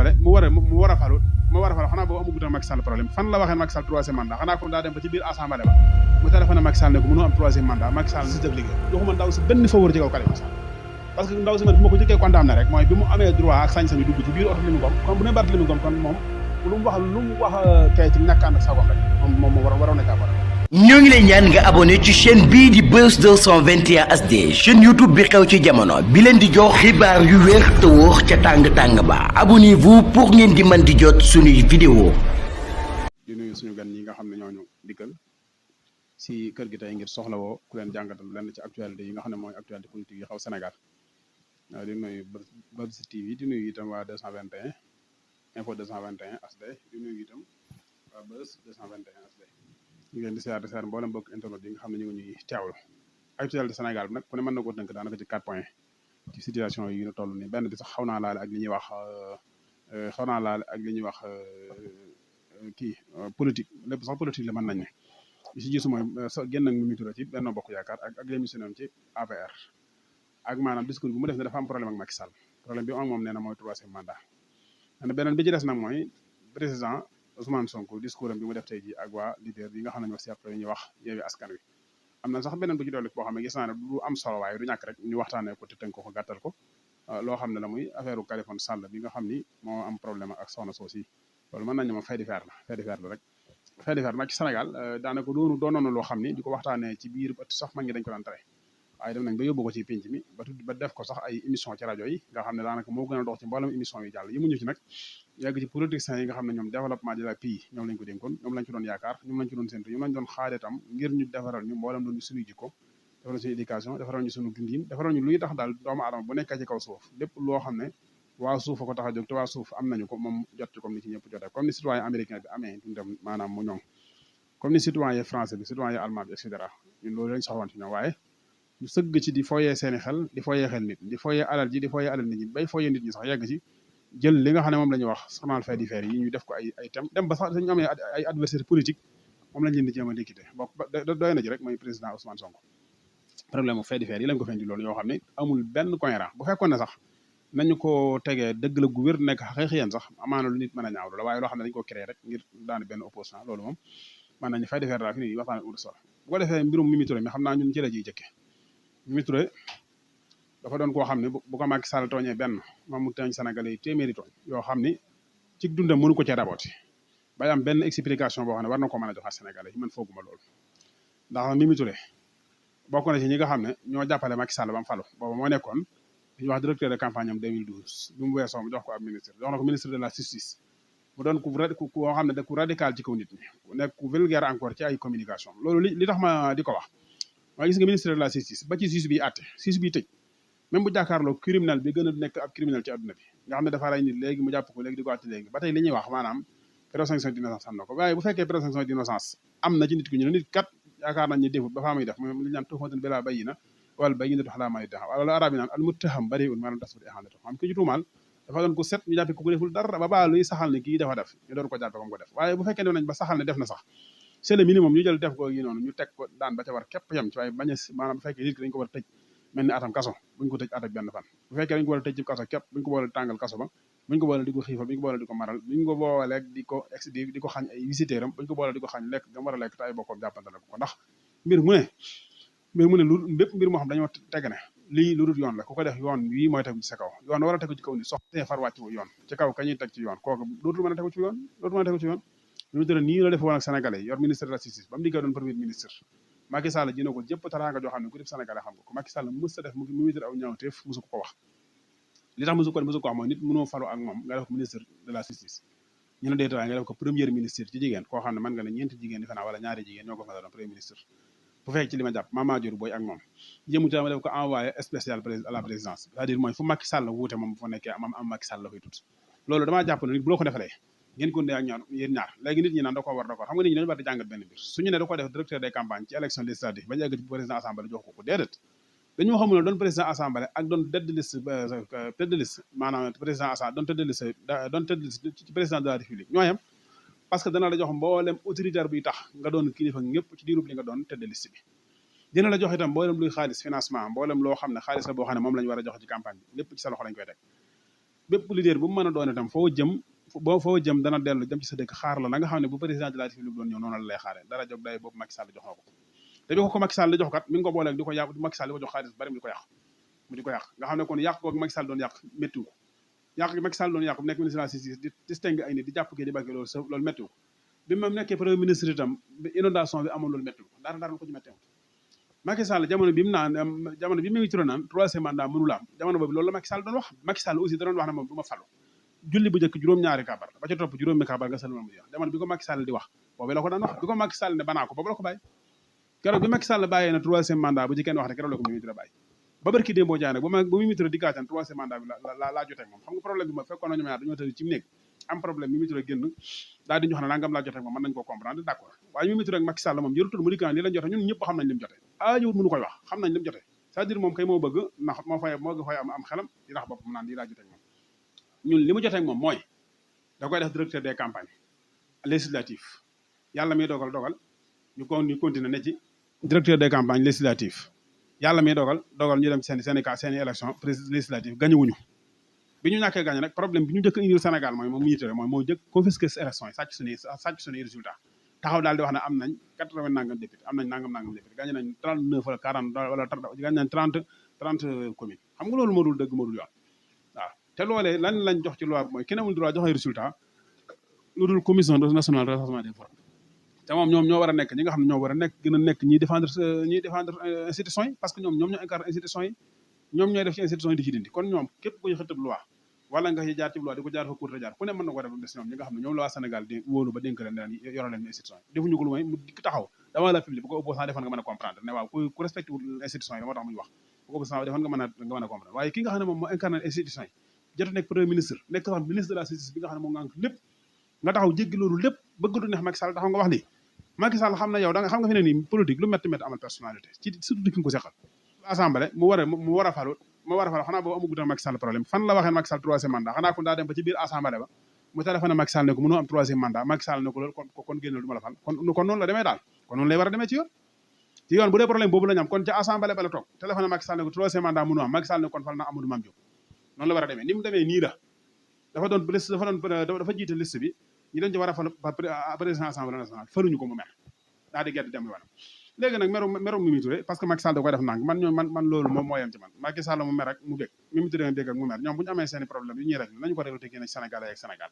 assemblée mu war a falu xanaa boobu amaguta Macky Sall problème fan la waxee Macky Sall troisième mandat xanaa kon daa dem ba ci biir assemblée ba mu téléphoné Macky Sall ne ko mënoo am troisième mandat Macky Sall si def liggéey joxuma ndaw si benn faveur ci kaw Khalifa Sall parce que ndaw si man fi ma ko jëkkee condamné rek mooy bi mu amee droit ak sañ-sañu dugg ci biir oto li mu gom comme bu ne Barthélémy Ngom kon moom lu mu wax kay ci ñàkk ànd ak sagom rek moom waroon na caa ñoo ngi lay ñaan nga abonné ci chaîne bii di Buzz 221 HD chaîne YouTube bi xew ci jamono bi leen di jox xibaar yu wér te wóor ca tàng-tàng ba abonnez-vous pour ngeen di mën di jot suñuy vidéo di nuyu suñu gan ñi nga xam ne ñooñu dikkal si kër gi tey ngir soxlawoo ku leen jàngatal lenn ci actualité yi nga xam ne mooy actualité politique yi xaw Sénégal di nuyu Buzz TV di nuyu itam waa 221 info 221 HD di nuyu itam waa Buzz 221 HD ñu ngi leen di siyaar mboolem mbokk internet yi nga xam ne ñu ngi ñuy teewlu actualité Sénégal bi nag ku ne mën na ko tënk daanaka ci 4 points ci situation yi ñu toll nii benn bi sax xaw naa laale ak li ñuy wax politique lépp sax politique la mën nañ ne li si gisu mooy génn ak Mimi Touré ci Benno Bokk Yaakaar ak démission ci APR ak maanaam discours bi mu def ne dafa am problème ak Macky Sall problème bi am moom nee na mooy troisième mandat beneen bi ci des nag mooy président Ousmane Sonko discours am bi mu def tey jii ak waa leader yi nga xam ne ñoo seq yi ñuy wax Yewwi Askan Wi am na sax beneen bu ci dolli boo xam ne gis naa ne du am solo waaye du ñàkk rek ñu waxtaanee ko te tënk ko gàttal ko loo xam ne la muy affaire Khalifa Sall bi nga xam ni moo am problème ak soxna soosi loolu mën nañu ma fait divers la rek fait divers nag ci Sénégal daanaka doonoon loo xam ni di ko waxtaanee ci biir sax mag ñi dañ ko daan tere waaye dem nañ ba yóbbu ko ci pénc mi ba def ko sax ay émission ci rajo yi nga xam ne daanaka moo gën a dox ci mboolem émission yi jàll yi mu ñu ci nag yàgg ci politiciens yi nga xam ne ñoom développement de la pays ñoom lañ ko dénkoon ñoom lañ ci doon yaakaar ñoom lañ ci doon séntu ñoom lañ doon xaare tam ngir ñu defaral ñu mboolem doon suñuy jikko defaral suñu éducation defaral ñu suñu dundin defaral ñu luy tax daal doomu aadama bu nekkee ci kaw suuf lépp loo xam ne waa suuf a ko tax a jóg te waa suuf am nañu ko moom jot ci comme ni ci ñëpp jotee comme ni citoyen américain bi amee dundam maanaam mu ñoŋ comme ni citoyen français bi citoyen allemand bi et cetera ñun loolu lañ soxlawoon ci ñoom waaye ñu sëgg ci di foyee seeni xel di foyee xel nit di foyee alal ji di foyee alal nit ñi bay foyee nit ñi sax yegg ci jël li nga xam ne moom la ñuy wax journal fait divers yi ñu def ko ay thème dem ba sax dañu amee ay adversaire politique moom lañ leen di jéem a liquider bokk doy na ji rek mooy président Ousmane Sonko problème mu fait divers yi lañ ko fendi loolu yoo xam ne amul benn cohérent bu fekkoon ne sax nañu ko tegee dëgg la gu wér nekk xëy sax amaana lu nit mën a ñaawlu la waaye loo xam ne dañu ko créé rek ngir daane benn opposant loolu moom mën nañu fait divers daal fi ni waxtaan ut sol bu ko defee mbirum Mimi Touré mi xam naa ñun ci la jiy jëkke Mimi Touré dafa doon koo xam ne bu ko Macky Sall tooñee benn moom mu tooñ Sénégalais yi téeméeri tooñ yoo xam ni ci dundam mënu ko cee rabooti bay am benn explication boo xam ne war na ko mën a joxaat Sénégalais yi man fooguma loolu ndax Mimi Touré bokk na ci ñi nga xam ne ñoo jàppale Macky Sall ba mu falu boobu moo nekkoon li ñuy wax directeur de campagne am 2012 bi mu weesoo mu jox ko ab ministre jox na ko ministre de la justice mu doon koo xam ne da ku radical ci kaw nit ñi ku nekk ku vulgaire encore ci ay communication loolu li tax ma di ko wax waaye gis nga ministre de la justice ba ci juge bi àtte juge bi tëj même bu jàkkaarloo criminel bi gën a nekk ab criminel ci àdduna bi nga xam ne dafa rey nit léegi mu jàpp ko léegi di ko àtte léegi ba tey li ñuy wax maanaam présomption d'innocence am na ko waaye bu fekkee présomption d'innocence am na ci nit ku ñu ne nit kat yaakaar nañ ni defut ba faa muy def moom li ñu naan tuumatul bilaa bayyina wala bayyinatu alaa maa yudda'a wala arab yi naan al muttaham bari'un maa lam tasbut ihaanatuhu xam ki ñu tuumaal dafa doon ko set ñu jàppe ko deful dara ba baa luy saxal ne kii dafa def ñu doon ko jàppe comme ko def waaye bu fekkee ne nañ ba saxal ne def na sax c'est le minimum ñu jël def ko yi noonu ñu teg ko daan ba ca war képp yam ci waaye bañ a maanaam bu fekkee nit ki dañu ko war a tëj mel ni atam kaso buñ ko tëj at ak benn fan bu fekkee dañu ko war a tëj ci kaso képp buñ ko boole tàngal kaso ba buñ ko boole di ko xiifal buñ ko boole di ko maral buñ ko booleeg di ko xañ ay visiteur am buñ ko boole di ko xañ lekk gam war a lekk te ay bokkoom jàppantale ko ndax mbir mu ne lu bépp mbir moo xam dañoo teg ne lii lu dul yoon la ku ko def yoon wii mooy tegu ci sa kaw yoon war a tegu ci kaw ni soxtee far wàcc yoon ci kaw kañuy teg ci yoon kooku dootul mën a tegu ci yoon Mimi Touré nii la def woon ak Sénégalais yi yor ministre de la justice ba mu liggéey doon premier ministre Macky Sall ji na ko jëpp taraanga joo xam ne ku def Sénégalais xam nga ko Macky Sall mës a def Mimi Touré aw ñaawteef musu ko wax li tax musu ko wax mooy nit mënoo falu ak moom nga def ko ministre de la justice ñu ne déetawaay nga def ko premier ministre ci jigéen koo xam ne mën nga ne ñeenti jigéen defe naa wala ñaari jigéen ñoo ko fa doon premier ministre bu fekk ci li ma jàpp Mama Dior Boy ak moom jëmu ci ma def ko envoyé spécial à la présidence c'est-à-dire mooy fu Macky Sall wuute moom bu fa nekkee am Macky Sall la koy tut loolu damaa jàpp ne nit bu la ko defalee ngeen ko ndee ak ñaar yéen ñaar léegi nit ñi naan da koo war da ko xam nga nit ñi dañu war di jàngat benn mbir suñu ne da ko def directeur des campagnes ci élection législative bañu egg ci président assemblée jox ko déedéet dañoo xamul ne doon président assemblée ak doon tête de liste maanaam président assemblée doon tête de liste ci président de la république ñoo yem parce que dana la jox mboolem autoritaire bi tax nga doon kilifa ñëpp ci diirub li nga doon tête de liste bi dina la jox itam mboolem luy xaalis financement mboolem loo xam ne xaalis la boo xam ne moom la ñu war a jox ci campagne bi lépp ci sa loxo lañ koy teg bépp leader bu mu mën a doon itam foo jëm dana dellu jëm ci sa dëkk xaar la nga xam ne bu président de la République doon ñëw noonu la lay xaare dara jóg day boobu Macky Sall jox na ko te bi ko Macky Sall di jox kat mi ngi ko booleeg di ko yàq Macky Sall di ko jox xaalis bari mu di ko yàq nga xam ne kon yàq googu Macky Sall doon yàq méttiwu ko yàq gi Macky Sall doon yàq bu nekk ministre de la justice di distingue ay nit di jàpp kii di bàkkee loolu méttiwu ko bi ma nekkee premier ministre itam inondation bi amoon loolu méttiwu ko dara ko ci méttiwu Macky Sall jamono bi mu ngi turé naan troisième mandat mënula am jamono boobu loolu la Macky Sall doon wax Macky Sall aussi da doon wax ne moom du ma falu julli bu njëkk juróom-ñaari kabar ba ca topp juróomi kabar nga sëlmal mu jeex jamono bi ko Macky Sall di wax boobu la ko daan wax bi ko Macky Sall ne banaa ko boobu la ko bàyyi keroog bi Macky Sall bàyyee na troisième mandat bu ci kenn wax ne keroog la ko Mimi Touré bàyyi ba barki démboo jaay nag ba Mimi Touré diggaataan troisième mandat bi laa jotee moom xam nga problème bi ma fekkoon na ñoom ñaar dañoo tëdd ci néeg am problème Mimi Touré génn daal di ñu wax ne nangam laa jotee moom mën nañ koo comprendre d'accord waaye Mimi Touré ak Macky Sall moom jërutul mu dikkaan li lañ jote ñun ñëpp xam nañ li mu jote aajowut mënu koy wax xam nañ li mu jote c'est-à-dire moom kay moo bëgg ndax moo fay am xelam di ndax bopp mu naan lii laa jotee moom ñun li mu jotee moom mooy da koy def directeur des campagnes législatives yàlla miy dogal ñu continuer ne ci directeur des campagnes législatives yàlla miy dogal ñu dem ci seen élection législative gagné wuñu bi ñu ñàkkee gagné nag problème bi ñu njëkk indil Sénégal mooy moom Mimi Touré mooy moo jëkk confisquer élection yi sàcc suñuy résultat taxaw daal di wax ne am nañ 80 nangam député am nañ nangam député gagné nañ 39 wala 40 wala gagné nañ 30 communes xam nga loolu moo dul dëgg moo dul yoon waaw te loolee lan lañ jox ci loi bi mooy kenn amul droit joxe résultat lu dul commission nationale de recensement des votes te moom ñoom ñoo war a nekk ñi nga xam ne ñoo war a nekk gën a nekk ñiy défendre institutions yi parce que ñoom ñoo incarne institutions yi ñoom ñooy def ci institutions yi di ci dindi kon ñoom képp ku ñu xëttab loi wala nga jaar ci loi di ko jaar fa cour jaar ku ne mën na ko def des ñoom ñi nga xam ne ñoom la waa Sénégal di wóolu ba dénk leen ne leen yoro leen institutions yi defuñu ko lu mooy mu dikk taxaw dama la public bu ko opposant defoon nga mën a comprendre ne waaw ku respecté wul institutions yi moo tax muy wax bu ko opposant defoon nga mën a comprendre waaye ki nga xam ne moom moo incarne institutions yi jot nekk premier ministre nekk sax ministre de la justice bi nga xam ne moo ngànk lépp nga taxaw jéggi loolu lépp bëgg du neex Macky Sall taxaw nga wax lii Macky Sall xam na yow da nga xam nga fi ne nii politique lu métti amal personnalité ci surtout ki nga ko seqal assemblée mu war a falu xanaa boobu amagutal Macky Sall problème fan la waxee Macky Sall troisième mandat xanaa kon daa dem ba ci biir assemblée ba mu téléphoné Macky Sall ne ko mënoo am troisième mandat Macky Sall ne ko loolu kon génnal du ma la fal kon noonu la demee daal kon noonu lay war a demee ci yoon bu dee problème boobu la ñu am kon ca assemblée ba la toog téléphoné Macky Sall ne ko troisième mandat mënoo am Macky Sall ne kon fal na Amadou Mame Diop noonu la war a demee ni mu demee nii la dafa jiite liste bi ñi dañ ci war a fal président assemblée nationale faluñu ko mu mer daal di gedd dem yoonam léegi nag meru Mimi Touré parce que Macky Sall da koy def nang man loolu moom moo yem ci man Macky Sall mu mer ak mu bég Mimi Touré nga bég ak mu mer ñoom bu ñu amee seeni problème yu ñuy rek nañu ko réglé génne ci Sénégal ak Sénégal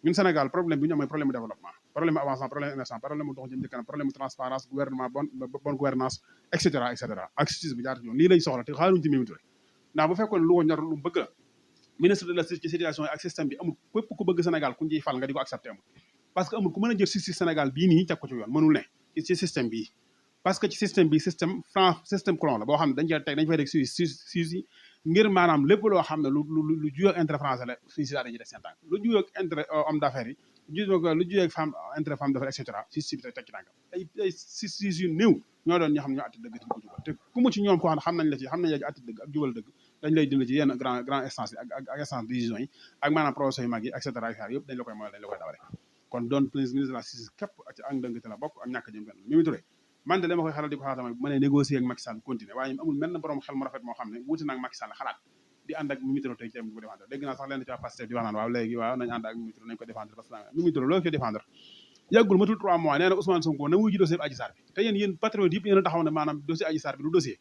ñun Sénégal problème bi ñu amee problème développement problème avancement problème émergence problème dox jëm ci kanam problème transparence gouvernement bonne gouvernance et cetera ak justice bi jaar ci yoon lii lañ soxla te xaaruñu ci Mimi Touré ndax bu fekkoon lu ko ñor lu bëgg la ministre de la justice ci situation yi ak système bi amul képp ku bëgg Sénégal ku ñuy fal nga di ko accepté amul parce que amul ku mën a jël justice Sénégal bii nii teg ko ci yoon mënul ne ci système bii parce que ci système bi système colon la boo xam ne dañ fay teg si ngir maanaam lépp loo xam ne lu juyoo ak intérêt français la fii si daal dañuy def seen tànk lu juyoo ak intérêt homme d'affaires yi lu juyoo ak intérêt femme d'affaires et cetera si bi teg ci tànkam ay si yu néew ñoo doon ñoo xam ne ñoo atti dëgg ko jubal te ku mu ci ñoom ko xam nañ la ci xam nañ la ci atti dëgg ak jubal dëgg dañ lay dimbali ci yenn grand instance yi ak instance décision yi ak maanaam procès yu mag yi et cetera yëpp dañ la koy mooy dañ la koy dawale kon doon ministre de la justice képp ci ak ndëngte la bokk ak ñàkk jëm fenn Mimi Touré man de dama koy xelal di ko xalaat tamit bu ma nee négocier ak Macky Sall continuer waaye amul mel na borom xel mu rafet moo xam ne wuti naag Macky Sall xalaat di ànd ak Mimi Touré tey ci dem di ko défendre dégg naa sax leen ci waa Pastef di wax naan waaw léegi waaw nañu ànd ak Mimi Touré nañu ko défendre parce que Mimi Touré loolu koy défendre yàggul matul 3 mois nee na Ousmane Sonko na wuy ji dossier bi Adji Sarr bi te yéen patriote yëpp yéen a taxaw ne maanaam dossier Adji Sarr bi du dossier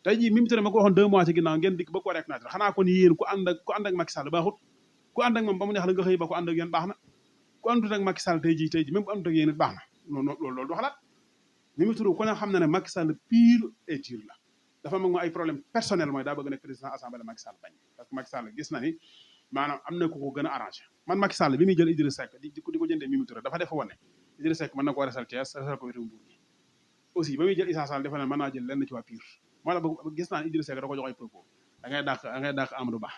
tey jii Mimi Touré ma ko waxoon 2 mois ci ginnaaw ngeen dikk ba ko reconnaître xanaa kon yéen ku ànd ak Macky Sall baaxut ku ànd ak moom ba mu neex la nga xëy ba ku ànd ak yéen baax na ku àndut ak Macky Sall tey jii même ku àndut ak yéen it baax na loolu du xalaat Mimi Touré ku ne xam na ne Macky Sall pire et dur la dafa mag ay problème personnel mooy daa bëgg nekk président assemblée Macky Sall bañ parce que Macky Sall gis na ni maanaam am na ku ko gën a arrangé man Macky Sall bi muy jël Idrissa Seck di ko jëndee Mimi Touré dafa defa wane Idrissa Seck mën na koo resal Thiès resal ko wetu Mbour gi aussi ba muy jël Issa Sall defa ne mën naa jël lenn ci waa pire moo tax gis naa Idrissa Seck da ko jox ay propos da ngay dàq Amadou Ba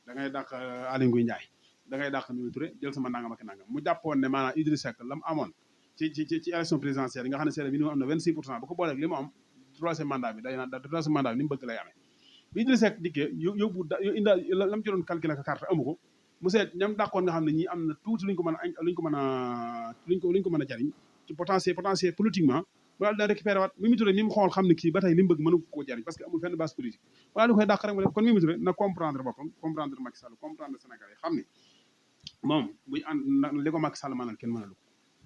da ngay dàq Aly Ngouille Ndiaye da ngay dàq Mimi Touré jël sama nangam ak nangam mu jàppoon ne maanaam Idrissa Seck la mu amoon ci élection présidentielle yi nga xam ne seede minimum am na 26% bu ko booleeg li mu am troisième mandat bi day naan troisième mandat bi ni mu bëgg lay amee bi Idrissa Seck dikkee yóbbu inda la mu ci doon calculer carte amu ko mu seet ñam dàqoon nga xam ne ñii am na tuuti luñ ko mën a jariñ ci potentiel politiquement mu daal di récupéré waat Mimi Touré mi mu xool xam ne kii ba tey li mu bëgg mënu ko jariñ parce que amul fenn base politique wala di koy dàq rek mu def kon Mimi Touré na comprendre boppam comprendre Macky Sall comprendre Sénégal yi xam ne moom buy ànd li ko Macky Sall mënal kenn mënalu ko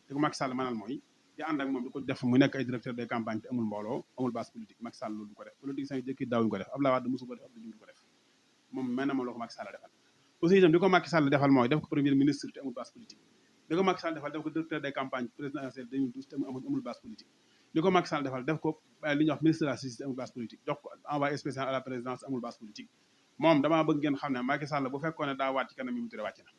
li ko Macky Sall mënal mooy di ànd ak moom di ko def mu nekk ay directeur des campagnes te amul mbooloo amul base politique Macky Sall loolu du ko def politique sax jëkki daawuñu ko def Abdoulaye Wade mosu ko def Abdou Diouf du ko def moom mel na ma loo ko Macky Sall defal aussi itam di ko Macky Sall defal mooy def ko premier ministre te amul base politique li ko Macky Sall defal def ko directeur des campagnes présidentielles 2012 te amul base politique li ko Macky Sall defal def ko li ñuy wax ministre de la justice amul base politique jox ko envoyé spécial à la présidence amul base politique moom damaa bëgg ngeen xam ne Macky Sall bu fekkoon ne daa wàcc kanam Mimi Touré wàcc na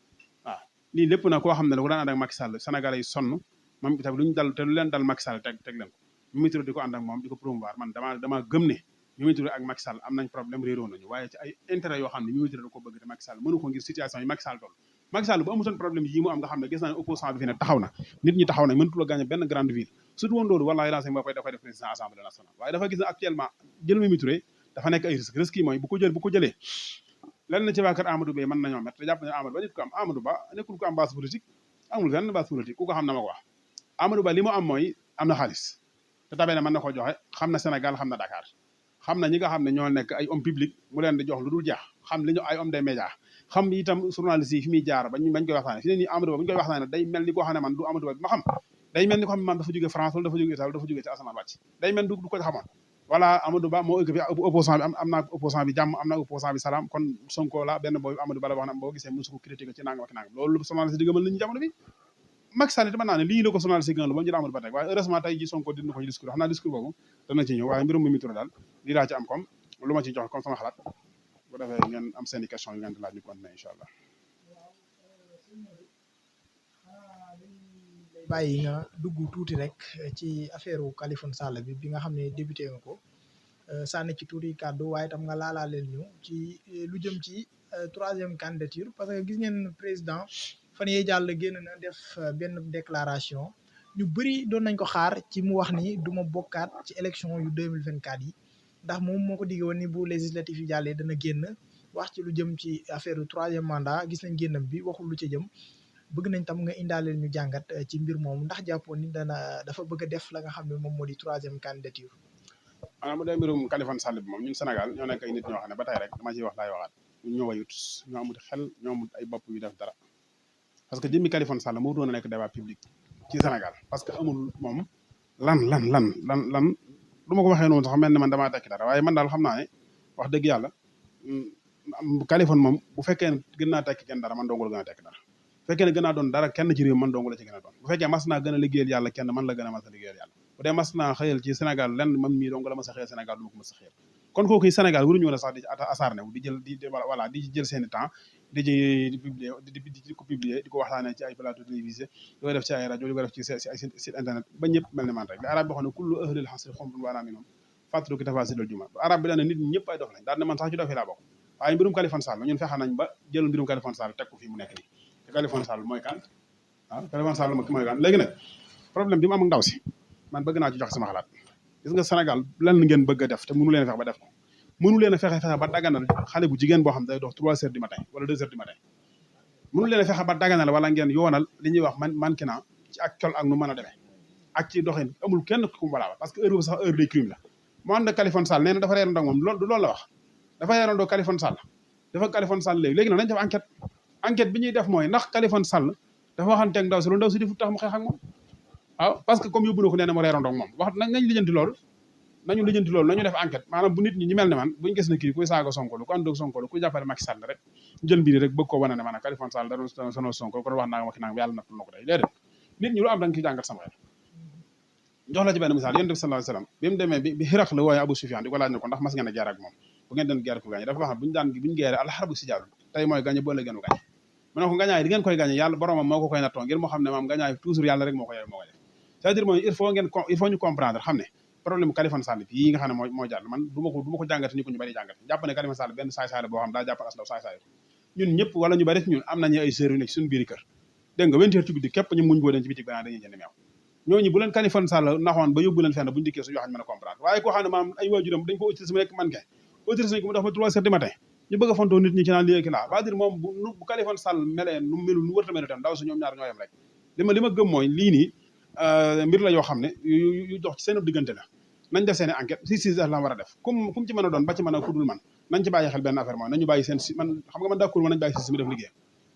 waaw lii lépp nag koo xam ne la ko daan ànd ak Macky Sall Sénégalais yi sonn moom itam lu ñu dal te lu leen dal Macky Sall teg leen ko Mimi Touré di ko ànd ak moom di ko promouvoir man dama gëm ne Mimi Touré ak Macky Sall am nañ problème réeroo nañu waaye ci ay intérêt yoo xam ne Mimi Touré da ko bëgg te Macky Sall mënu ko ngir situation yi Macky Sall toll Macky Sall bu amutoon problème yi mu am nga xam ne gis naa ne opposant bi fi ne taxaw na nit ñi taxaw nañ mënutul a gagné benn grande ville surtout woon loolu wallahi lancé dafay def président assemblée nationale waaye dafa gis ne actuellement jël Mimi Touré dafa nekk ay risque yi mooy bu ko jëlee lenn na ci waa kër Amadou Ba mën nañoo met te jàpp ne Amadou Ba nit ko am Amadou Ba nekkul ko am base politique amul benn base politique ku ko xam na ma ko wax Amadou Ba li mu am mooy am na xaalis te tabee ne mën na ko joxe xam na Sénégal xam na Dakar xam na ñi nga xam ne ñoo nekk ay homme public mu leen di jox lu dul jeex xam li ñu ay homme des médias xam itam journaliste yi fi muy jaar bañ koy waxtaane fi ne nii Amadou Ba bu ñu koy waxtaane day mel ni koo xam ne man du Amadou Ba bi ma xam day mel ni ko xam ne man dafa jóge France wala dafa jóge Italie dafa jóge ci asamaan wàcc day mel du ko xamoon voilà Amadou Ba moo occupé opposant bi am naa opposant bi jàmm am naa opposant bi salaam kon Sonko la benn boobu Amadou Ba la wax na boo gisee mosu ko critiqué ci nangam ak nangam loolu journaliste di gëmal nit ñi jamono bi Macky Sall it mën naa ne lii la ko journaliste gënal ba mu jël Amadou Ba teg waaye heureusement tey ji Sonko dindi ko ci discours xam naa discours boobu dana ci ñëw waaye mbirum Mimi Touré daal lii laa ci am comme lu ma ci joxe comme sama xalaat bu defee ngeen am seen i question yu ngeen di laaj ñu continuer incha allah bàyyi nga dugg tuuti rek ci affaire u Khaliphone Sall bi nga xam ne débuté nga ko sànni ci tuuti kàddu waaye tam nga laalaaleel ñu ci lu jëm ci troisième candidature parce que gis ngeen président fan yee jàll génn na def benn déclaration ñu bëri doon nañ ko xaar ci mu wax ni du ma bokkaat ci élection yu 2024 yi ndax moom moo ko digge woon ni bu législatif yi jàllee dana génn wax ci lu jëm ci affaire du troisième mandat gis nañ génnam bi waxul lu ci jëm bëgg nañ tam nga indaaleel ñu jàngat ci mbir moomu ndax jàppoon ni dafa bëgg a def la nga xam ne moom moo di troisième candidature. maanaam bu dee mbirum Khaliphone Sall bi moom ñun Sénégal ñoo nekk ay nit ñoo xam ne ba tey rek dama ciy wax laay waxaat ñun ñoo wayut ñoo amut xel ñoo amut ay bopp yu def dara parce que jëmmi Khaliphone Sall moo doon a nekk débat public ci Sénégal parce que amul moom lan du ma ko waxee noonu sax mel ne man damaa tekki dara waaye man daal xam naa ne wax dëgg yàlla Khaliphone moom bu fekkee gën naa tekki kenn dara man dongul gën a tekki dara bu fekkee ne gën naa doon dara kenn ci réew man dong la ci gën a doon bu fekkee mas naa gën a liggéeyal yàlla kenn man la gën a mas a liggéeyal yàlla bu dee mas naa xëyal ci Sénégal lenn man mii dong la mas a xëyal Sénégal du ma ko mas a xëyal kon kooku Sénégal waruñu woon a sax di asarne wu di jël seen i temps di publier di ko publier di ko waxtaanee ci ay plateau télévisé di ko def ci ay rajo di ko def ci ay site internet ba ñëpp mel ni man rek li arab bi xam ne kullu ahlil xasri xomrun waanaa minhum fàttali ki tafasidal juma arab bi daan nit ñi ñëpp ay dof lañ daan ne man sax ci dof yi laa bokk waaye mbirum Khaliphone Sall ñun fexe nañ ba jël mbirum Khaliphone Sall teg ko fii mu nekk nii te Khaliphone Sall mooy kan Khaliphone Sall mooy kan léegi nag problème bi mu am ak ndaw si man bëgg naa ci joxe sama xalaat gis nga Sénégal lan ngeen bëgg a def te mënu leen a fexe ba def ko mënu leen a fexe ba daganal xale bu jigéen boo xam day dox 3 heures du matin wala 2 heures du matin mënu leen a fexe ba daganal wala ngeen yoonal li ñuy wax mannequinat ci ak col ak nu mën a demee ak ci doxin amul kenn ku mu balaa parce que heure boobu sax heure de crime la mu ànd ak Khaliphone Sall nee na dafa reerandoo moom loolu la wax dafa reerandoo Khaliphone Sall dafa Khaliphone Sall léegi nag nañ def enquête bi ñuy def mooy ndax Khaliphone Sall dafa waxanteeg ndaw si lu ndaw si di fu tax mu xeex ak moom waaw parce que comme yóbbu na ko nee na mu reerandoo moom wax nañ lijjanti loolu nañu def enquête maanaam bu nit ñi mel ne man buñu gis ne kii kuy saaga Sonko lu ku ànd ak Sonko lu kuy jàppale Macky Sall rek jël mbiri rek bëgg koo wane ne maanaam Khaliphone Sall da doon sonal Sonko kon wax naa wax naa yàlla nattul na ko tey déedéet nit ñi lu am da nga ciy jàngat sama xel jox la ci benn misaal yonent bi sallallahu alayhi wasallam bi mu demee bi Hiraq la wooye Abu Sufyan di ko laaj ne ko ndax mas ngeen a guerre ak moom bu ngeen doon guerre ko gagné dafa wax buñu guerre alxarbu sijaal tey mooy gagné boo la gënu gagné mu ne ko gañaay di ngeen koy gagné yàlla boromam moo ko koy nattoo ngir moo xam ne maam gañaay toujours yàlla rek moo ko def c'est-à-dire mooy il faut ñu comprendre xam ne problème Khaliphone Sall bi yi nga xam ne moo jàll man du ma ko jàngate ni ko ñu bari jàngate jàpp ne Khaliphone Sall benn saay-saay la boo xam daa jàppal as ndaw saay-saay ñun ñëpp wala ñu bari ci ñun am nañu ay sœurs yu nekk suñu biir kër dégg nga 20 heures ci guddi képp ñu muñ boo den ci bitik banaa dañuy jënd meew ñooñu bu leen Khaliphone Sall naxoon ba yóbbu leen fenn buñu dikkee suñu wax ñu mën a comprendre waaye koo xam ne maam ay waajuram dañ ko autorisé mu nekk man kay autorisé nañ ko mu def ba 3 heures du matin ñu bëgg a fontoo nit ñi ci naan lii ki laa c'est-à-dire moom bu Khaliphone Sall melee nu melu nu wërta melu tam ndaw si ñoom ñaar ñoo yem rek li ma gëm mooy lii nii mbir la yoo xam ne yu dox ci seen diggante la nañ def seen i enquête si la war a def kum ci mën a doon ba ci mën a kudul man nañ ci bàyyi xel benn affaire mooy nañu bàyyi seen man xam nga man d'accord ma nañ bàyyi justice mi def liggéey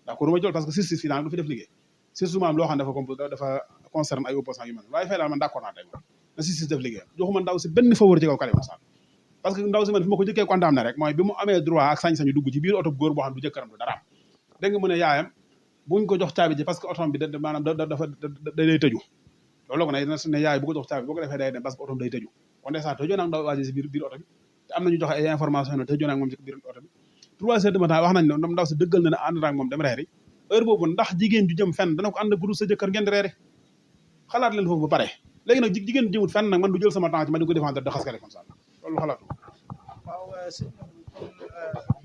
d'accord ma ci loolu parce que justice fii daanaka du fi def liggéey surtout maanaam loo xam ne dafa concerne ay opposants yu mel waaye fay daal man d'accord naa tey moom na justice def liggéey joxuma ndaw si benn faveur ci kaw Khalifa Sall parce que ndaw si man fi ma ko jëkkee condamné rek mooy bi mu amee droit ak sañ-sañu dugg ci biir oto góor boo xam du jëkkëram du dara am dégg nga mu ne yaayam buñ ko jox caabi ji parce que otom bi maanaam dafa day tëju loolu la ko ne yaay bu ko jox caabi boo ko defee day dem parce que otom day tëju kon de ça tëjoo nag ndaw waaji si biir oto bi te am nañu joxe ay information ne tëjoo nag moom ci biir oto bi 3 heures du matin wax nañ ne ndaw si dëggal na ne ànd naag moom dem reeri heure boobu ndax jigéen ju jëm fenn dana ko ànd ak sa jëkkër ngeen di reeri xalaat leen foofu ba pare léegi nag jigéen jëmut fenn nag man du jël sama temps ci ma di ko défendre de xas Khalifa Sall loolu xalaatu waaw sëñ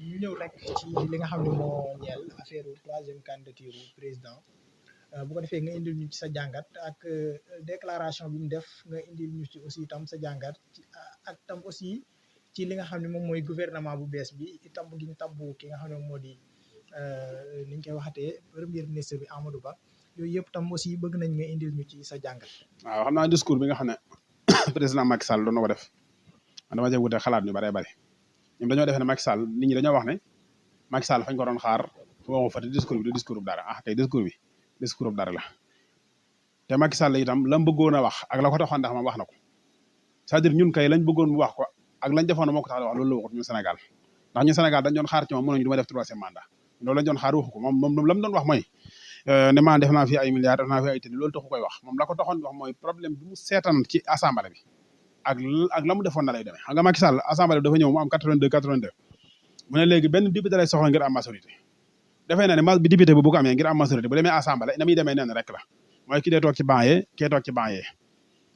ñu ñëw rek ci li nga xam ne moo ñeel affaire troisième candidature président bu ko defee nga indil ñu ci sa jàngat ak déclaration bi mu def nga indil ñu ci aussi tam sa jàngat ak tam aussi ci li nga xam ne moom mooy gouvernement bu bees bi itam gi ñu tabbu ki nga xam ne moo di ni ñu koy waxatee premier ministre bi Amadou Ba yooyu yëpp tam aussi bëgg nañ nga indil ñu ci sa jàngat. waaw xam naa discours bi nga xam ne président Macky Sall doon na ko def man dama cee wute xalaat ñu bëree bëri ñoom dañoo defee ne Macky Sall nit ñi dañoo wax ne Macky Sall fañ ko doon xaar waxu fa te discours bi du discours bu dara tey discours bi discours bu dara la te Macky Sall itam la mu bëggoon a wax ak la ko taxoon ndax moom wax na ko c'est-à-dire ñun kay lañ bëggoon mu wax ko ak lañ defoon moo ko tax a wax loolu la waxut ñun Sénégal ndax ñun Sénégal dañ doon xaar ci moom mënuñu du ma def 3e mandat loolu lañ doon xaar waxu ko moom la mu doon wax mooy ne maa def naa fi ay milliards def naa fi ay tëdd loolu taxu koy wax moom la ko taxoon wax mooy problème bi mu seetaan ci assemblée bi ak la mu defoon na lay demee xam nga Macky Sall assemblée bi dafa ñëw mu am 82 mu ne léegi benn député lay soxla ngir am majorité defee na ne bi député bu ko amee ngir am majorité bu demee assemblée na muy demee nen rek la mooy ki dee toog ci banc yee kee toog ci banc yee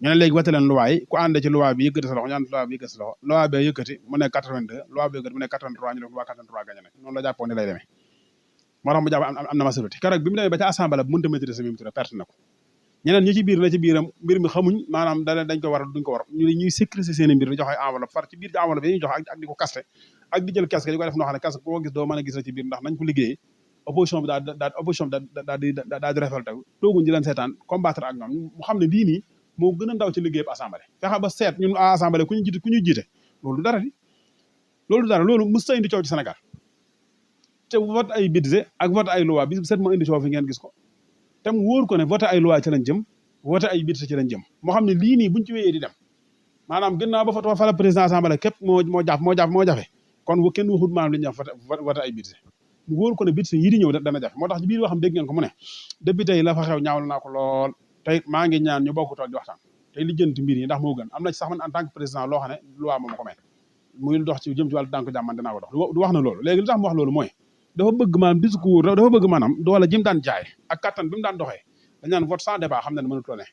ñu ne léegi wate leen loi yi ku ànd ci loi bi yëkkati sa loxo ñu ànd loi bi yëkkati sa loxo loi bi yëkkati mu ne 82 loi bi yëkkati mu ne 83 ñu def loi 83 gañe nag noonu la jàppoon ni lay demee moo tax mu jàpp am na majorité keroog bi mu demee ba ca assemblée bi mënut a maîtriser Mimi Touré perte na ko ñeneen ñi ci biir na ci biiram mbir mi xamuñ maanaam dañ ko war duñ ko war ñuy sécuriser seen i mbir di jox ay enveloppe far ci biir ci enveloppe yi ñuy jox ak di ko kaste ak di jël casque di ko def noo xam ne casque boo gis doo mën a gis na ci biir ndax nañ ko liggéeyee opposition bi daal di révolté tooguñ di leen seetaan combattre ak ñoom mu xam ne lii nii moo gën a ndaw ci liggéey assemblée fexe ba seet ñun assemblée ku ñu jiite loolu du dara di loolu mës ta indi coow ci Sénégal te vote ay budget ak vote ay loi bi seet moo indi coow fi ngeen gis ko te mu wóor ko ne vote ay loi ci lañ jëm vote ay budget ci lañ jëm moo xam ne lii nii buñ ci wéyee di dem maanaam gannaaw ba fa la président assemblée képp moo jafe kon kenn waxut maanaam li ñuy wax vote ay budget mu wóor ko ne budget yi di ñëw dana jafe moo tax ci biir waxam dégg ngeen ko mu ne député yi la fa xew ñaawlu naa ko lool tey maa ngi ñaan ñu bokk toog di waxtaan tey lijjanti mbir yi ndax moo gën am na ci sax man en tant que président loo xam ne loi moom ko may muy dox ci jëm ci wàllu tànk jàmm man dinaa ko dox du wax na loolu léegi li tax mu wax loolu mooy dafa bëgg maanaam discours dafa bëgg maanaam doole jëm daan jaay ak kattan bi mu daan doxee dañ naan vote sans débat xam ne mënutoo ne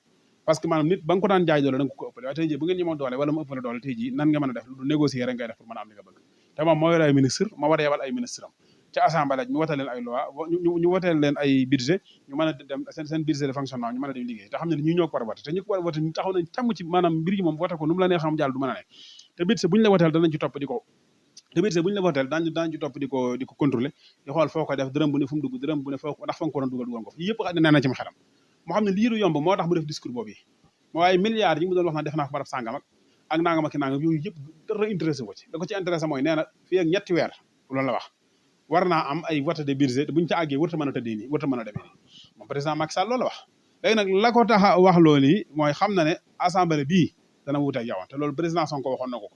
parce que maanaam nit ba nga ko daan jaay doole da nga ko ëppale waaye tey jii bu ngeen ñëmoon doole wala mu ëppale doole tey jii nan nga mën a def lu négocier rek ngay def pour mën a am li nga bëgg te moom moo yore ay ministre ma war a yebal ay ministre am ci assemblée ñu wote leen ay loi ñu woteel leen ay budget ñu mën a dem seen budget de fonctionnement ñu mën a dem liggéey te xam ne ñi ñoo ko war a vote te ñu ko war a vote ñu taxaw nañ tàmm ci maanaam mbir yi moom vote ko nu mu la nee xam jàll du mën a ne te budget bu ñu la woteel danañ ci topp di ko te budget bu ñu la woteel daañu ci topp di ko contrôler di xool foo ko def dërëm bu ne fu mu dugg dërëm bu ne foo ndax fa nga ko doon dugal ko fi yëpp nee na ci mu xelam moo xam ne lii du yomb moo tax mu def discours boobu yi waaye milliards yi mu doon wax na def naa ko barab sàngam ak nangam ak nangam yooyu yëpp dara intéressé ko ci da ko ci intéressé mooy nee na fii ak ñetti weer loolu la wax war naa am ay vote de budget te buñu ca àggee warta mën a tëddee nii warta mën a demee nii moom président Macky Sall loolu la wax léegi nag la ko tax a wax loolu yi mooy xam na ne assemblée bii dana wuute ak yow te loolu président Sonko waxoon na ko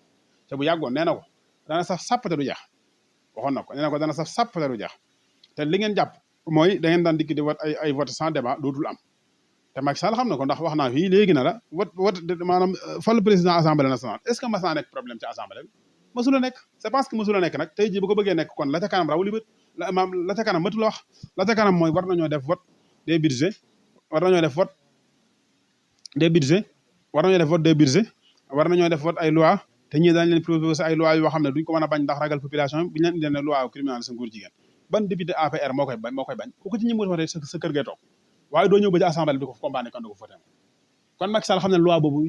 te bu yàggoon nee na ko dana saf sàpp te du jeex waxoon na ko nee na ko dana saf sàpp te du jeex te li ngeen jàpp mooy da ngeen daan dikk di vote ay vote sans débat dootul am te Macky Sall xam na ko ndax wax naa fii léegi na la vote maanaam fal président assemblée nationale est-ce que mas naa nekk problème ci assemblée bi mësula nekk c'est parce que mësula nekk nag tey jii bu ko bëggee nekk kon la ca kanam raw li bët la ca kanam mëtu la wax la ca kanam mooy war nañoo def vote des budgets war nañoo def vote des budgets war nañoo def vote des budgets war nañoo def vote ay loi te ñii dañ leen proposé ay loi yoo xam ne duñ ko mën a bañ ndax ragal population bi bu ñu leen indee ne loi criminalisé góor jigéen ban député APR moo koy bañ ku ko ci ñëm voté sa kër ngay toog waaye doo ñëw ba ci assemblée bi di ko combattre kon du ko voté kon Macky Sall xam ne loi boobu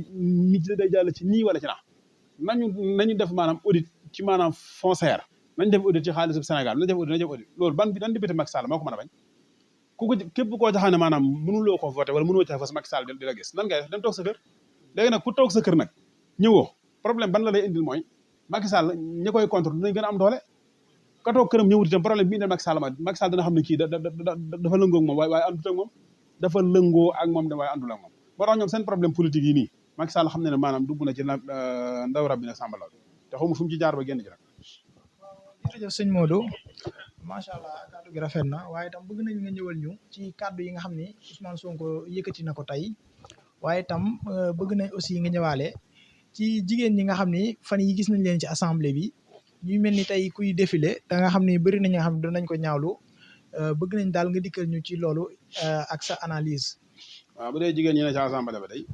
nit ci day jàll ci nii wala ci naa nañu def maanaam audit ci maanaam foncière nañ def audit ci xaalisu Sénégal nañ def audit loolu ban député Macky Sall moo ko mën a bañ ku ko képp koo xam ne maanaam mënuloo ko voté wala mënuloo caa fas Macky Sall di la gis nan ngay def dem toog sa kër léegi nag ku toog sa kër nag ñëwoo problème ban la lay indil mooy Macky Sall ñi koy contre dinañ gën a am doole ka toog këram ñëwut itam problème bi indil Macky Sall Macky Sall dana xam ne kii dafa lëngoo ak moom waaye àndut ak moom dafa lëngoo ak moom waaye àndul ak moom moo tax ñoom seen problème politique yi nii Macky Sall xam ne ne maanaam dugg na ci ndaw rab bi nag sàmbalaw te xaw ma fu mu ci jaar ba génn ci nag jërëjëf sëñ Modou macha allah kàddu gi rafet na waaye tam bëgg nañ nga ñëwal ñu ci kàddu yi nga xam ni Ousmane Sonko yëkkati na ko tey waaye tam bëgg nañ aussi nga ñëwaale ci jigéen ñi nga xam ni fan yi gis nañ leen ci assemblée bi ñuy mel ni tey kuy défilé da nga xam ni bëri na ñi nga xam ne danañ ko ñaawlu bëgg nañ daal nga dikkal ñu ci loolu ak sa analyse. waaw bu dee jigéen ñi ne ci assemblée ba tey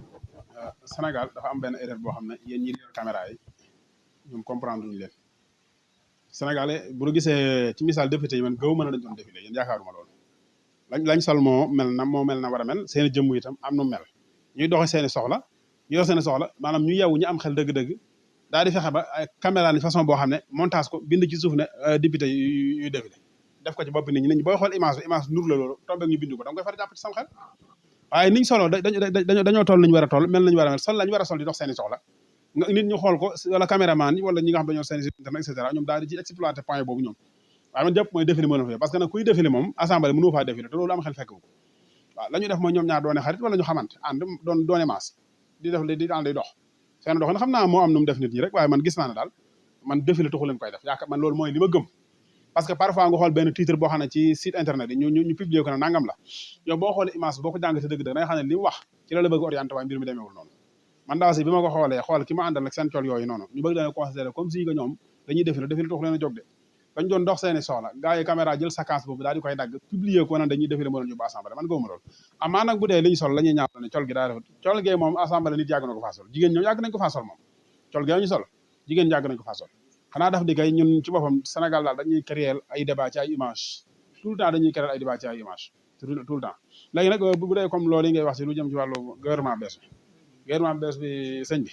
Sénégal dafa am benn erreur boo xam ne yéen ñi caméra yi ñoom comprendre luñu leen Sénégalais bu ñu gisee ci misaal député yi man gaw mën a dañ doon défilé yéen yaakaaruma loolu lañ sol moo mel na war a mel seen jëmm itam am nu mel ñuy doxe seeni soxla ñu dox seeni soxla maanaam ñu yeewu ñu am xel dëgg-dëgg daal di fexe ba ay caméra ni façon boo xam ne montage ko bind ci suuf ne député yuy défilé def ko ci bopp nit ñi booy xool image nur la loolu tombeeg ñu bind ko da nga koy far jàpp ci sam xel waaye niñ soloo dañoo toll nañu war a toll mel nañu war a mel sol lañu war a sol di dox seeni soxla nga nit ñu xool ko wala caméraman yi wala ñi nga xam dañoo seen internet et cetera ñoom daal di ci exploité point boobu ñoom waaye man jàpp mooy défilé moo leen fa parce que nag kuy défilé moom assemblée mënoo faa défilé te loolu am xel fekk ko waaw la ñu def mooy ñoom ñaar doone xarit wala ñu xamante ànd doone maas di def di ànd di dox seen dox na xam naa moo am nu mu def nit ñi rek waaye man gis naa ne daal man défilé taxu leen koy def yaakaar man loolu mooy li ma gëm parce que parfois nga xool benn titre boo xam ne ci site internet yi ñu publier ko ne nangam la yow boo xoolee image boo ko jàngatee dëgg dëgg da nga xam ne li mu wax ci la bëgg orienté waaye mbir mi demeewul noonu man daal si bi ma ko xoolee xool ki ma àndal ak seen col yooyu noonu ñu bëgg leen considéré comme si que ñoom dañuy défilé taxu leen a jóg de dañ doon dox seeni soxla gars yi caméra jël séquence boobu daal di koy dagg publier ko naan dañuy défilé moo leen yóbbu assemblée man gëwuma loolu amaa nag bu dee li ñu sol la ñuy ñaaw ne col gi daa rafet col gee moom assemblée nit yàgg na ko faa sol jigéen ñoom yàgg nañ ko faa sol moom col gee ñu sol jigéen yàgg nañ ko faa sol xanaa daf di kay ñun ci boppam Sénégal daal dañuy créer ay débat ci ay image tout le temps dañuy créer ay débat ci ay image tout le temps léegi nag bu dee comme loolu yi ngay wax ci lu jëm ci wàllu gouvernement bees bi sëñ bi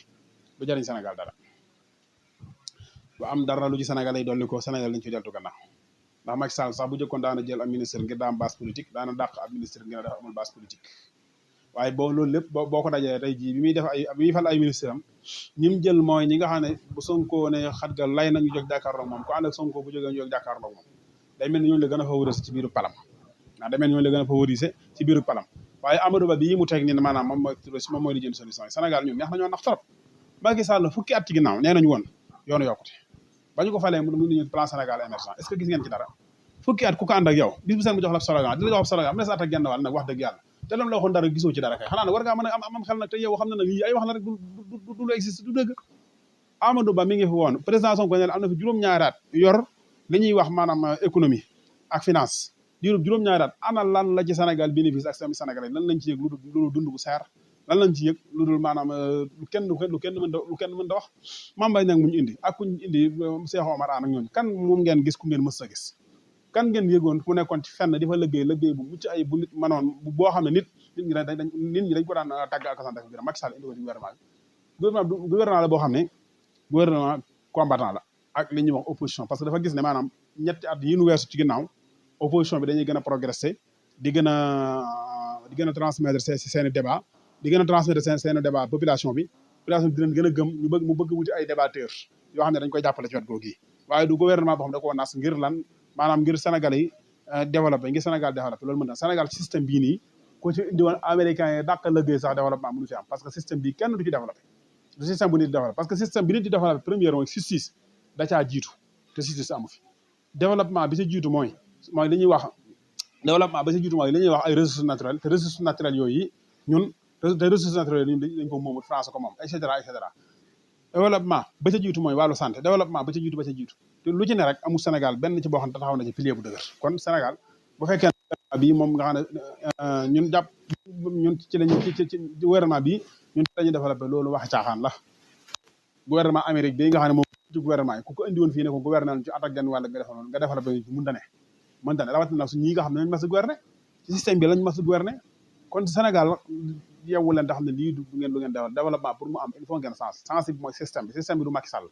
du jariñ Sénégal dara bu am dara lu ci Sénégal lay dolli ko Sénégal lañ ci deltu gannaaw ndax Macky Sall sax bu jëkkoon daana jël ab ministre ngir daa am base politique daana dàq ab ministre ngir dafa amul base politique waaye boo loolu lépp boo ko dajee tey jii bi muy fal ay ministre am ñi mu jël mooy ñi nga xam ne bu Sonko ne xat ga lay nañu jóg jàkkaarloo moom ku ànd ak Sonko bu jógee ñu jóg jàkkaarloo moom day mel ni ñooñu la gën a favoriser ci biiru palam day mel ni ñooñu la gën a favoriser ci biiru palam waaye Amadou Ba bii mu teg ni maanaam moom mooy li jënd solution yi Sénégal ñun neex nañoo nax trop Macky Sall fukki at ci ginnaaw nee nañu woon yoonu yokkute ba ñu ko falee mu ñu plan Sénégal émergent est-ce que gis ngeen ci dara fukki at ku ko ànd ak yow bis bu seen mu jox la slogan di la jox slogan am na sa at ak genn wàll nag wax dëgg yàlla te lam la waxoon dara gisoo ci dara kay xanaa nag war ngaa mën a am xel nag te yow xam na nag lii ay wax la rek du lu existe du dëgg Amadou Ba mi ngi fi woon président Sonko ne am na fi juróom-ñaari at yor li ñuy wax maanaam économie ak finance diirub juróom-ñaari at ana lan la ci Sénégal bénéfice ak sami Sénégalais lan lañ ci yëg lu dund bu seer lan lañ ci yëg lu dul maanaam lu kenn mën da wax Mame Mbaye nag mu ñu indi ak kuñ indi Cheikh Omar Anne ak ñooñu kan moom ngeen gis ku ngeen mës a gis kan ngeen yëgoon ku nekkoon ci fenn di fa liggéey bu mucc ay bu nit manoon boo xam ne nit ñi dañ ko daan tàgg ak sant ak biram Macky Sall indi ko ci gouvernement la boo xam ne gouvernement combattant la ak li ñuy wax opposition parce que dafa gis ne maanaam ñetti at yi nu weesu ci ginnaaw opposition bi dañuy gën a progresser di gën a transmettre seen i débat di gën a transmettre seen i débat population bi di leen gën a gëm mu bëgg wuti ay débatteurs yoo xam ne dañ koy jàppale ci wet googu waaye du gouvernement boo xam ne da koo nas ngir lan maanaam ngir Sénégal yi développé ngir Sénégal développé loolu mën na Sénégal système bii nii ko ci indi woon américains yi dàq liggéey sax développement mënu fi am parce que système bii kenn du ci développé du système bu nit di développé parce que système bi nit di développé première mooy justice da caa jiitu te justice amu fi développement bi ci jiitu mooy li ñuy wax développement ba ci jiitu mooy li ñuy wax ay ressources naturelles te ressources naturelles yooyu ñun te ressources naturelles yi dañ ko moomut France ko moom et cetera développement ba ca jiitu mooy wàllu santé développement ba ca jiitu te lu ci ne rek amul Sénégal benn ci boo xam ne taxaw na ci pilier bu dëgër kon Sénégal bu fekkee bi moom nga xam ne ñun ci lañu ci gouvernement bi ñun ci lañu développé loolu wax caaxaan la gouvernement Amérique bi nga xam ne moom ci gouvernement yi ku ko indi woon fii ne ko gouverner ci attaque genn wàll nga développé mënta ne rawatina nag su ñi nga xam ne lañ mas a gouverner ci système bi lañ mas a gouverner kon Sénégal yeewu leen da xam ne lii du ngeen développement pour mu am il faut ngeen sens bi mooy système bi du Macky Sall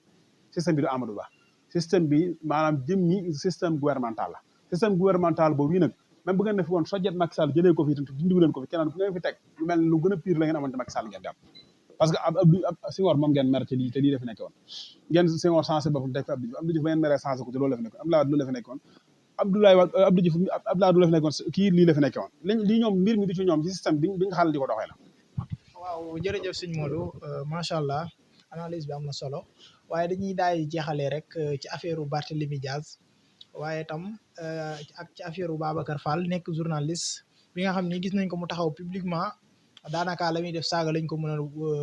système bi du Amadou Ba système bi maanaam jëmmi système gouvernemental la système gouvernemental boobu yi nag même bu ngeen ne fi woon sojjet Macky Sall jëlee ko fi te dindiwu leen ko fi keneen ku ngeen fi teg lu mel lu gën a pire la ngeen amoon te Macky Sall ngeen di am parce que Senghor moom ngeen mer ci lii te lii la fi nekkoon ngeen Senghor changé boppam teg fi Abdou Diouf ba ngeen meree changé ko te loolu la fi nekkoon Abdoulaye Wade loolu la fi nekkoon Abdou Diouf la fi nekkoon kii lii la fi nekkoon lii ñoom mbir mi du ci ñoom ci système bi nga xam ne di ko doxee la waaw jërëjëf sëñ Modou macha allah analyse bi am na solo waaye dañuy daay jeexalee rek ci affaire Barthélémy Diaz waaye tam ak ci affaire Babacar Fall nekk journaliste bi nga xam ni gis nañ ko mu taxaw publiquement daanaka la muy def saaga lañ ko mën a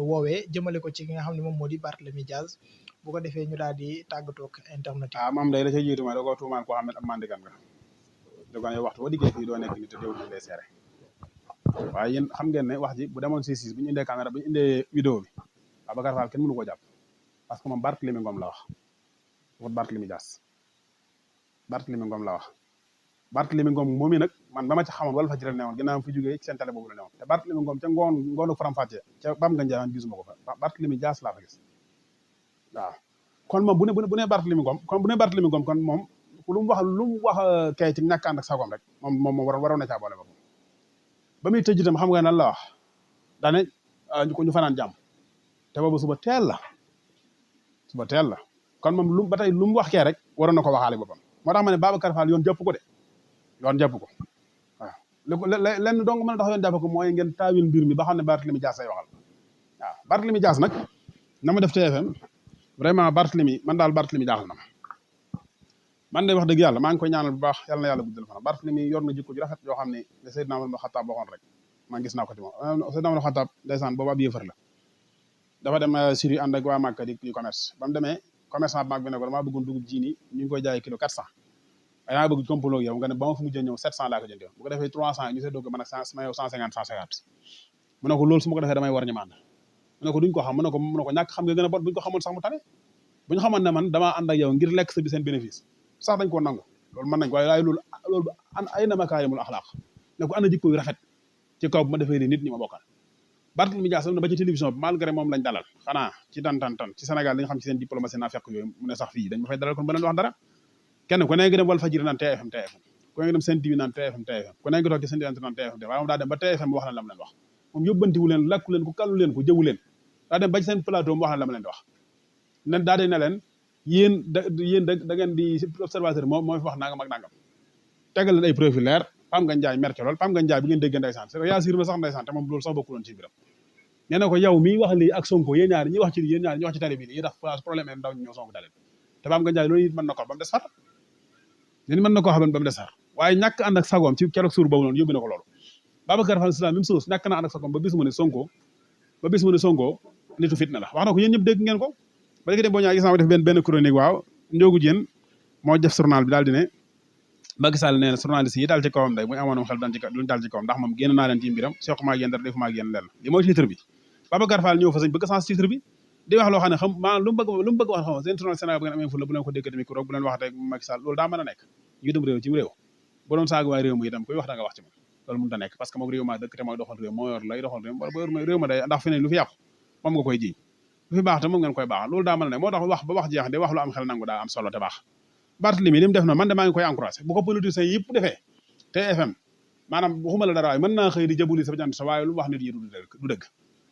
woowee jëmale ko ci ki nga xam ne moom moo di Barthélémy Diaz bu ko defee ñu daal di tàggatoo ak internet yi. moom day la ca jiitu mooy da koo tuumaan koo xam ne ab mandigan nga da ko ne waxtu boo diggee fii doo nekk ni te teewul ñu lay seere waaye yéen xam ngeen ne wax ji bu demoon C6 bu ñu indee caméra bu ñu indee vidéo bi Babacar Fall kenn mënu ko jàpp parce que moom Barthélémy Ngom la wax waxut Barthélémy Diaz Barthélémy Ngom la wax Barthélémy Ngom moom i nag man ba ma ci xamoon wala fa ci la newoon ginnaaw fi jógee ci seen télé boobu la newoon te Barthélémy Ngom ca ngoonu faram-fàccee ca bam nga njaaman gisuma ko fa Barthélémy Diaz laa fa gis waaw kon moom bu ne Barthélémy Ngom kon moom lu mu wax kay ci ñàkk ànd ak sagoom rek moom waroon na caa boole boppam ba muy tëj itam xam nga nan la wax daane ñu fanaan jàmm te boobu suba teel la kon moom ba tey lu mu wax kee rek waroon na ko waxaale boppam moo tax ma ne Babacar Fall yoon jàpp ko de yoon jàpp ko waaw lenn dong mën a tax yoon jàpp ko mooy ngeen taawil mbir mi ba xam ne Barthélémy Diaz say waxal waaw Barthélémy Diaz nag na ma def TFM vraiment Barthélémy man daal Barthélémy jaaxal na ma man de wax dëgg yàlla maa ngi koy ñaanal bu baax yàlla na yàlla guddal fanam Barthélémy yor na jikko ju rafet yoo xam ne ne Seydina Omar Khattab waxoon rek man gis naa ko ci moom Seydina Omar Khattab ndeysaan boobu ab yëfër la dafa dem Syrie ànd ak waa Màkka di commerce ba mu demee commerçant bi mag bi ne ko damaa bëggoon dugub ji nii ñu ngi koy jaayee kilo 400 waaye maa bëgg complot yow nga ne ba ma fu mujjee ñëw 700 laa ko jëndee bu ko defee 300 ñu seddoo ko man ak ma yow 150 mu ne ko loolu su ma ko defee damay war ñu mànd mu ne ko duñ ko xam mu ne ko ñàkk xam nga gën a bon buñ ko xamoon sax mu tane buñ xamoon ne man damaa ànd ak yow ngir lekk sa bi seen bénéfice sax dañ koo nangu loolu mën nañ ko waaye loolu ay na makaarimul axlaaq ne ko ana jikko yu rafet ci kaw bu ma defee ni nit ñi ma bokkal Barthélémy Dias na ba ci télévision bi malgré moom lañ dalal xanaa ci tan ci Sénégal li nga xam ci seen diplomatie naa fekk yooyu mu ne sax fii dañ ma fay dalal kon ba leen wax dara kenn ku ne ngi dem Walfadjri naan TFM ku ne ngi dem Sen TV naan TFM ku ne ngi toog ci Sen TV naan TFM waaye moom daa dem ba TFM wax na la mu leen wax moom yóbbantiwu leen lakku leen ko kallu leen ko jëwu leen daa dem ba ci seen plateau mu wax na la mu leen di wax nen daa de ne leen yéen da ngeen di observateur moo fi wax nangam ak nangam tegal leen ay preuve leer Pam Ngagne Ndiaye mer ci lool Pam Ngagne Ndiaye bi ngeen dégg ndeysaan c'est yaa sir na sax ndeysaan te moom loolu sax bokkuloon ci biram nee na ko yow miy wax lii ak Sonko yéen ñaar ñi wax ci télé bi yi tax problème ndaw ñu ñëw Sonko télé bi te Pam Ngagne Ndiaye loolu it mën na ko ba mu des far yéen mën na koo xam ba mu des far waaye ñàkk ànd ak sagoom ci keroog suur boobu noonu yóbbu na ko loolu Babacar Fall Islam même chose ñàkk na ànd ak sagoom ba bis mu ne Sonko nitu fitna la wax na ko yéen ñëpp dégg ngeen ko ba léegi dem boo ñaa gis naa ko def benn chronique waaw Ndiogu Diène moo def journal bi daal di ne Macky Sall nee na journaliste yi daal ci kawam day bu ñu amoon xel duñ daal ci kawam ndax moom génn naa leen ci mbiram seq maa génn dara defu maa génn leen li mooy titre bi Babacar Fall ñëw fa sañ bëgg sens titre bi di wax loo xam ne xam maanaam lu mu bëgg wax xam seen journal Sénégal bu ngeen amee fu la bu leen ko dégg tamit bu leen waxatee Macky Sall loolu daa mën a nekk ñu dem réew ci réew bu doon saaga waay réew mi itam koy wax da nga wax ci moom loolu mënut a nekk parce que moom réew maa dëkk te mooy doxal réew moo yor lay doxal réew wala ba yor réew ma day ndax fi ne lu fi yàqu moom nga koy jiñ lu fi baax te moom ngeen koy baax loolu daa mën a ne moo tax wax ba wax jeex de wax lu am xel nangu daa am solo te baax Barthélémy li mu def noonu man de maa ngi koy encouragé bu ko politiciens yëpp defee TFM maanaam waxuma la dara waaye mën naa xëy di jabuli sa jant sa waaye lu wax nit yi du dëgg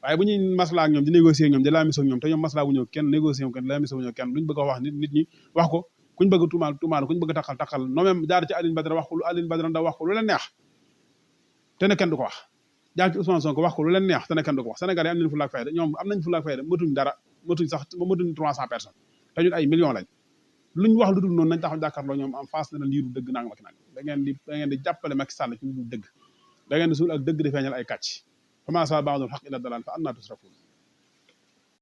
waaye bu ñuy maslaa ak ñoom di négocier ak ñoom di laamiso ak ñoom te ñoom maslaa wu ñëw kenn négocier kenn laamiso wu ñëw kenn luñ bëgg a wax nit ñi wax ko kuñ bëgg tuumaal kuñ bëgg taxal noo même jaar ci Aline Badara wax ko lu Aline Badara Ndaw wax ko lu leen neex te ne kenn du ko wax jaar ci Ousmane Sonko wax ko lu leen neex te ne kenn du ko wax Sénégal yi am nañ fulla ak fayda ñoom am nañ fulla ak fayda matuñ sax 300 personnes te ñun ay millions lañ luñ wax lu dul noonu nañ taxaw jàkkaarloo ñoom en face dana liiru dëgg nanga maki nag da ngeen di jàppale Macky Sall ci lu dul dëgg da ngeen di suul ak dëgg di feeñal ay kàcc commencé ba'dul haqq ila dalal fa annaa tusrafuun